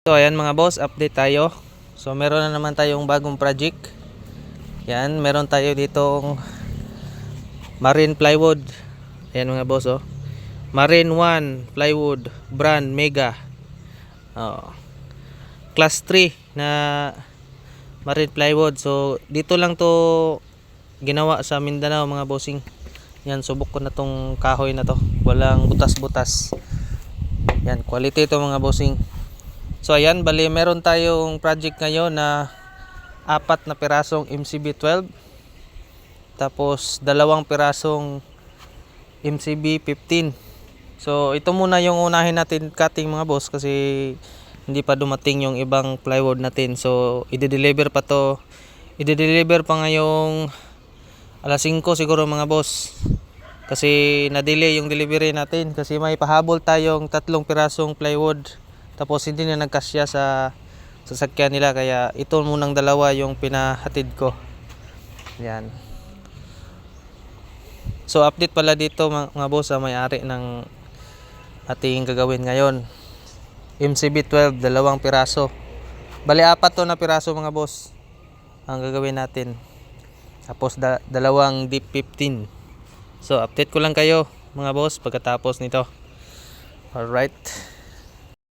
So ayan mga boss, update tayo. So meron na naman tayong bagong project. Yan, meron tayo ditong Marine Plywood. Ayan mga boss oh. Marine 1 Plywood brand Mega. Oh. Class 3 na Marine Plywood. So dito lang to ginawa sa Mindanao mga bossing. Yan, subok ko na tong kahoy na to. Walang butas-butas. Yan, quality to mga bossing. So ayan, bali meron tayong project ngayon na 4 na pirasong MCB 12. Tapos 2 pirasong MCB 15. So ito muna yung unahin natin cutting mga boss kasi hindi pa dumating yung ibang plywood natin. So i-deliver pa to. I-deliver pa ngayong alas 5 siguro mga boss. Kasi na-delay yung delivery natin kasi may pahabol tayong 3 pirasong plywood. Tapos hindi na nagkasya sa sasakyan nila kaya ito munang 2 yung pinahatid ko. Yan. So update pala dito mga boss sa may-ari ng ating gagawin ngayon. MCB 12, 2 piraso. Bali 4 to na piraso mga boss ang gagawin natin. Tapos 2 deep 15. So update ko lang kayo mga boss pagkatapos nito. Alright.